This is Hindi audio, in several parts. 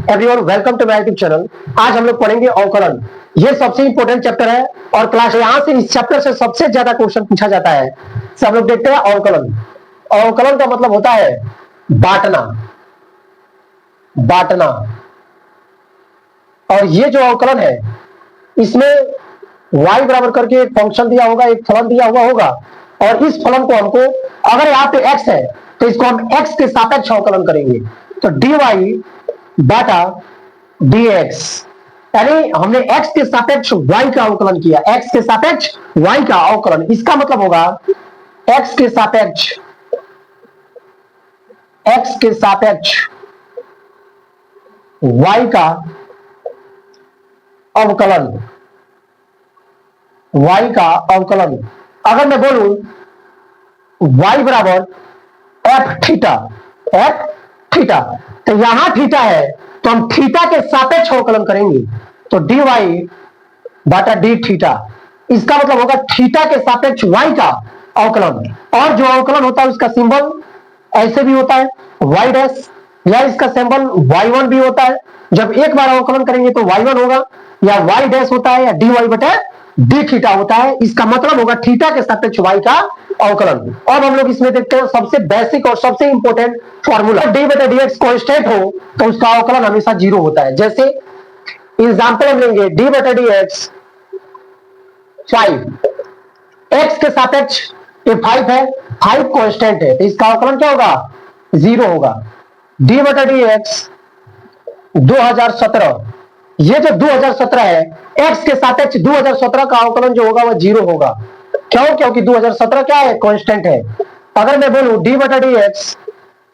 Everyone, welcome to my YouTube channel. आज हम लोग पढ़ेंगे अवकलन। ये सबसे इंपॉर्टेंट चैप्टर है और क्लास यहाँ से इस चैप्टर से सबसे ज्यादा क्वेश्चन पूछा जाता है। सब लोग देखते हैं अवकलन। अवकलन का मतलब होता है बांटना, बांटना। और ये जो अवकलन है इसमें y बराबर करके एक फंक्शन दिया होगा, एक फलन दिया हुआ होगा, और इस फलन को हमको, अगर यहाँ पे x है तो इसको हम x के सापेक्ष अवकलन करेंगे। तो dy बाटा dx, यानी हमने x के सापेक्ष y का अवकलन किया। x के सापेक्ष y का अवकलन, इसका मतलब होगा x के सापेक्ष y का अवकलन, y का अवकलन। अगर मैं बोलूं y बराबर f थीटा, तो यहां थीटा है तो हम थीटा के सापेक्ष अवकलन करेंगे। तो dy बाटा डी थीटा, इसका मतलब होगा थीटा के सापेक्ष y का अवकलन। और जो अवकलन होता है उसका सिंबल ऐसे भी होता है y डैश, या इसका सिंबल y1 भी होता है। जब एक बार अवकलन करेंगे तो y1 होगा, या y डैश होता है, या dy बटा डी थीटा होता है। इसका मतलब होगा थीटा के सापेक्ष y का अवकलन। अब हम लोग इसमें देखते हैं सबसे बेसिक और सबसे इंपॉर्टेंट फॉर्मूला। डी बटा डी एक्स कांस्टेंट हो तो उसका अवकलन हमेशा जीरो होता है। जैसे एग्जांपल हम लेंगे डी बटा डी एक्स 5, एक्स के सापेक्ष ये 5 है, 5 कांस्टेंट है, तो इसका अवकलन क्या होगा? जीरो होगा। डी बटा डी एक्स 2017, ये जो 2017 है x के सापेक्ष 2017 का अवकलन जो होगा वह जीरो होगा। क्यों? क्योंकि 2017 क्या है? कांस्टेंट है। अगर मैं बोलूं डी बटा डी एक्स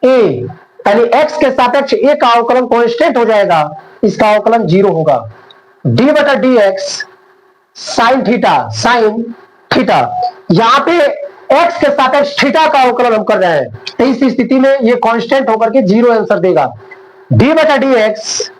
ए, यानी x के सापेक्ष a का अवकलन कांस्टेंट हो जाएगा, इसका अवकलन जीरो होगा। डी बटा डी एक्स साइन थीटा, यहां पे x के सापेक्ष थीटा का अवकलन हम कर रहे हैं, तो इस स्थिति में ये कांस्टेंट होकर के जीरो आंसर देगा। डी बटा डी एक्स,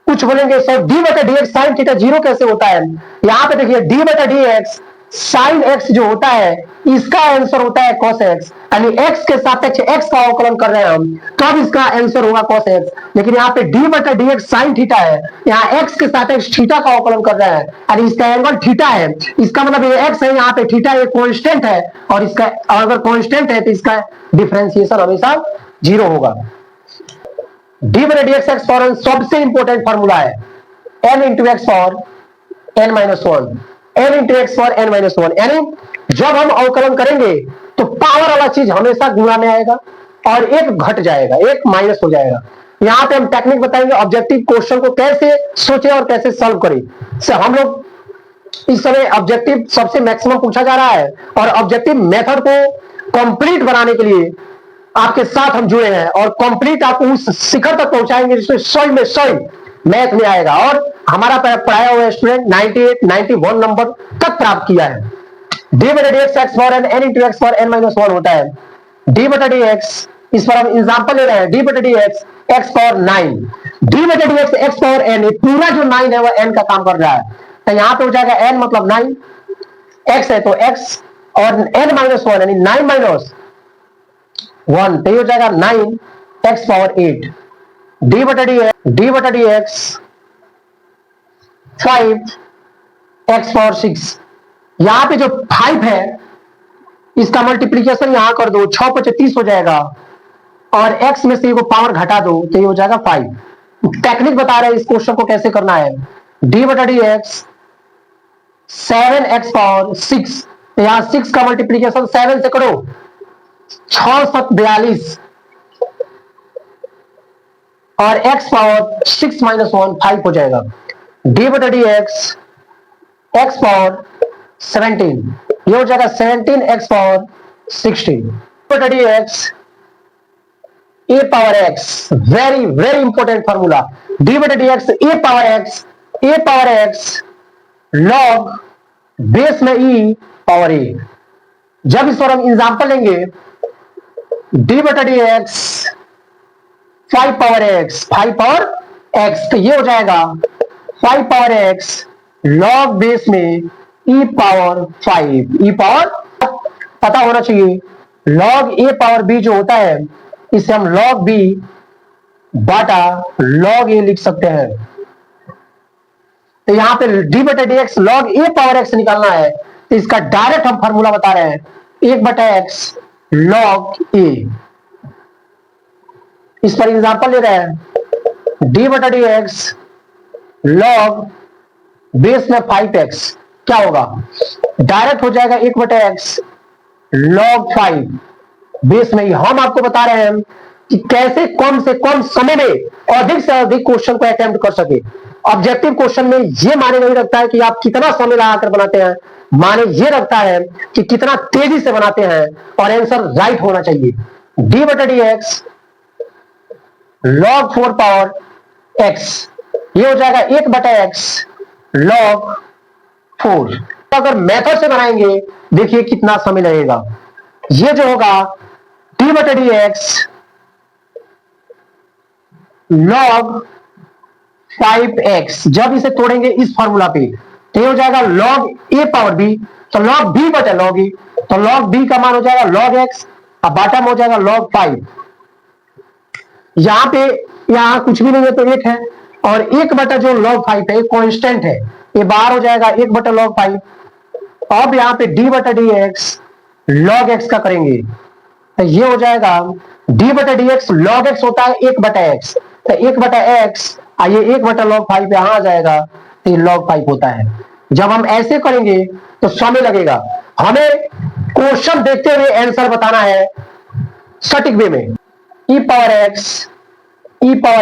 कुछ बोलेंगे सर डी बटा D x sine theta zero कैसे होता है? यहां पे देखिए डी बटा डी एक्स साइन एक्स जो होता है इसका आंसर होता है cos x, यानी x के सापेक्ष x का अवकलन कर रहे हैं हम, तब इसका आंसर होगा cos x। लेकिन यहाँ पे d बटा डी एक्स साइन थीटा है, यहाँ x के सापेक्ष थीटा का अवकलन कर रहे हैं, यानी इसका एंगल थीटा है। इसका मतलब ये x है, यहाँ पे थीटा ये कांस्टेंट है, और इसका अगर कांस्टेंट है तो इसका डिफरेंशिएशन हमेशा जीरो होगा। डी बटा डी एक्स एक्स फॉर सबसे इंपॉर्टेंट फॉर्मूला है n into x for n minus one, n into x for n minus one, यानी जब हम अवकलन करेंगे तो पावर वाला चीज हमेशा गुणा में आएगा और एक घट जाएगा, एक माइनस हो जाएगा। यहाँ पे हम टेक्निक बताएंगे ऑब्जेक्टिव क्वेश्चन को कैसे सोचे और कैसे सॉल्व करें। हम लोग इस समय ऑब्जेक्टिव सबसे मैक्सिमम पूछा जा रहा है, और ऑब्जेक्टिव मेथड को कंप्लीट बनाने के लिए आपके साथ हम जुड़े हैं, और कंप्लीट आपको उस शिखर तक पहुंचाएंगे जिसमें 100 में 100 मैथ में आएगा। और हमारा पढ़ाया हुआ स्टूडेंट 98, 91 नंबर तक प्राप्त किया है। डी बटा D x x for n into x for n minus one होता है। डी बटा डी एक्स, इस पर हम एग्जांपल ले रहे हैं, डी बटा D x X power 9, D बटा D x X power n, पूरा जो 9 है वह n का काम कर रहा है, तो यहाँ पे हो जाएगा n मतलब 9, x है तो x, और n माइनस वन यानी 9 माइनस 1, तो ये हो जाएगा 9 x पावर 8। डी बटा डी एक्स 5 x पावर 6, यहां पे जो 5 है इसका मल्टीप्लीकेशन यहां कर दो, 6 × 35 हो जाएगा, और x में से को पावर घटा दो तो ये हो जाएगा 5। टेक्निक बता रहे हैं इस क्वेश्चन को कैसे करना है। डी बटा डी एक्स 7x पावर 6, यहां 6 का मल्टीप्लीकेशन 7 से करो, 6 7 42, और x पावर 6 माइनस 1 5 हो जाएगा। डी बटा डी एक्स एक्स पावर 17, ये हो जाएगा 17 x पावर 16। बटा D X A power X, very very important formula. D बटा D X A power X log base में e पावर ए। जब इस पर हम एग्जांपल लेंगे डी बटा डी एक्स 5 पावर x, तो ये हो जाएगा 5 पावर x लॉग बेस में e पावर 5, e पावर पता होना चाहिए। लॉग a पावर b जो होता है इसे हम लॉग b बाटा लॉग ए लिख सकते हैं। तो यहां पे डी बटे डी एक्स लॉग ए पावर एक्स निकालना है, तो इसका डायरेक्ट हम फॉर्मूला बता रहे हैं, 1/x लॉग ए। इस पर एग्जांपल ले रहे हैं, डी बटा डी एक्स लॉग बेस में 5x, क्या होगा, डायरेक्ट हो जाएगा 1/x लॉग 5 बेस में ही। हम आपको बता रहे हैं कि कैसे कम से कम समय में अधिक से अधिक क्वेश्चन को अटेम्प्ट कर सके। ऑब्जेक्टिव क्वेश्चन में ये माने नहीं रखता है कि आप कितना समय लगाकर बनाते हैं, माने ये रखता है कि कितना तेजी से बनाते हैं और आंसर राइट होना चाहिए। डी बटा D x log 4 power x, ये हो जाएगा 1/x लॉग 4। अगर मेथड से बनाएंगे देखिए कितना समय लगेगा। ये जो होगा डी बटा डी एक्स लॉग 5x, जब इसे तोड़ेंगे इस फॉर्मूला पे तो ये हो जाएगा लॉग ए पावर बी, तो लॉग बी बटा लॉग ए, तो लॉग बी का मान हो जाएगा लॉग एक्स, अब बाटा में हो जाएगा लॉग 5। यहां पे यहां कुछ भी नहीं है तो 1 है, और 1 जो लॉग 5 है कांस्टेंट है, ये बाहर हो जाएगा 1 लॉग 5। अब यहां पे डी बटा डी एक्स लॉग एक्स का करेंगे तो ये हो जाएगा डी बटा डी एक्स लॉग एक्स होता है 1/x, तो 1/x ये 1 लॉग 5 यहां आ जाएगा, तो ये लॉग 5 होता है। जब हम ऐसे करेंगे तो समय लगेगा, हमें क्वेश्चन देखते हुए आंसर बताना है सटीक वे में। ई पावर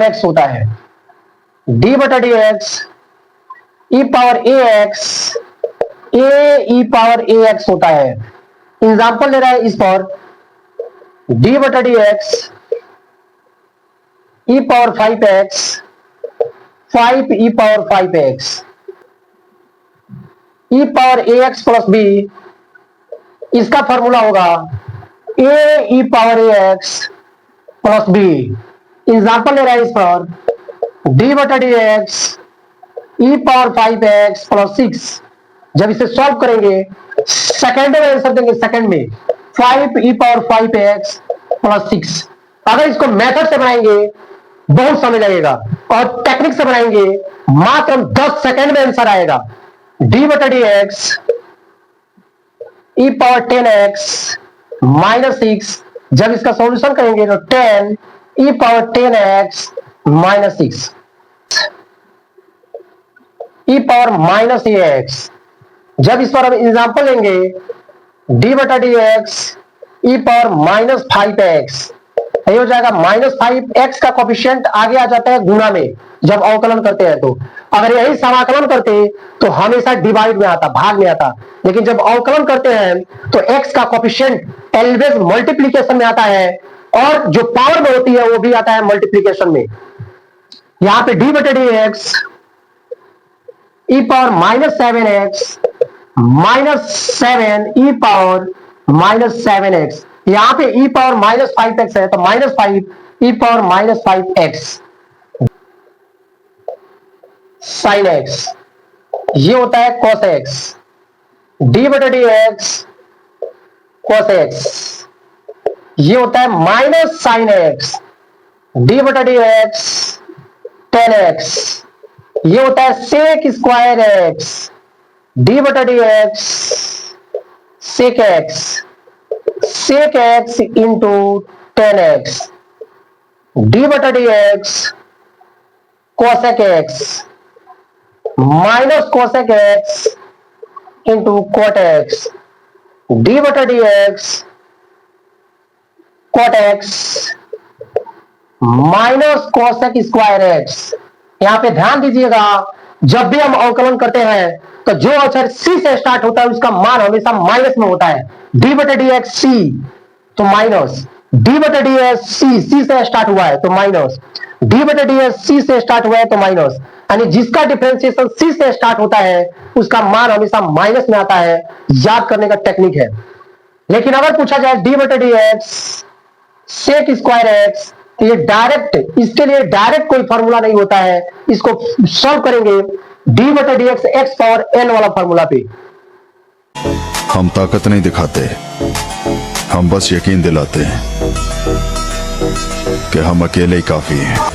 एक्स होता है डी बटा डी एक्स ई पावर ए एक्स ए ई पावर ए एक्स होता है। एग्जाम्पल ले रहा है इस पर, डी बटा डी एक्स ई पावर 5x 5 ई पावर 5x ई पावर ए एक्स प्लस बी, इसका फॉर्मूला होगा ए ई पावर ए एक्स प्लस बी। एग्जाम्पल ले रहा है इस पर, डी बटा डी एक्स ई पावर 5x प्लस 6, जब इसे सॉल्व करेंगे सेकंड में आंसर देंगे, सेकंड में 5 ई पावर 5x प्लस 6। अगर इसको मेथड से बनाएंगे बहुत समय लगेगा, और टेक्निक से बनाएंगे मात्र 10 सेकंड में आंसर आएगा। डी बटा डी एक्स ई पावर 10x माइनस 6, जब इसका सॉल्यूशन करेंगे तो 10 ई पावर 10x माइनस 6 ई पावर माइनस एक्स। जब इस पर हम एग्जाम्पल लेंगे, डी बटा डी एक्स ई पावर माइनस 5x, ये हो जाएगा -5x का कोफिशिएंट आगे आ जाता है गुणा में जब अवकलन करते हैं। तो अगर यही समाकलन करते तो हमेशा डिवाइड में आता, भाग में आता, लेकिन जब अवकलन करते हैं तो x का कोफिशिएंट ऑलवेज मल्टीप्लिकेशन में आता है, और जो पावर में होती है वो भी आता है मल्टीप्लिकेशन में। यहां पे डी बटे डी एक्स ई पावर -7x -7 ई पावर -7x, यहां पे e पावर -5x है तो -5 e power -5x sin x, ये होता है cos x। d बटा डी एक्स cos x, ये होता है माइनस sin x। d बटा डी एक्स tan x, ये होता है sec स्क्वायर x। d बटा D x sec x, sec x into tan x। d बटा D x cosec x minus cosec x into cot x। d बटा D x cot x minus cosec square x। यहां पे ध्यान दीजिएगा, जब भी हम अवकलन करते हैं तो जो अक्षर c से स्टार्ट होता है उसका मान हमेशा माइनस में होता है। d बटा डी एक्स c तो माइनस, d बटा डी एक्स c से स्टार्ट हुआ है तो माइनस, d बटा डी एक्स c से स्टार्ट हुआ है तो माइनस, यानी जिसका डिफरेंशिएशन c से स्टार्ट होता है उसका मान हमेशा माइनस में आता है। याद करने का टेक्निक है। लेकिन अगर पूछा जाए d बटा D x sec square x, तो ये डायरेक्ट, इसके लिए डायरेक्ट कोई फॉर्मूला नहीं होता है, इसको सॉल्व करेंगे d बटा D x X power n वाला फॉर्मूला पे। हम ताकत नहीं दिखाते, हम बस यकीन दिलाते हैं कि हम अकेले ही काफी हैं।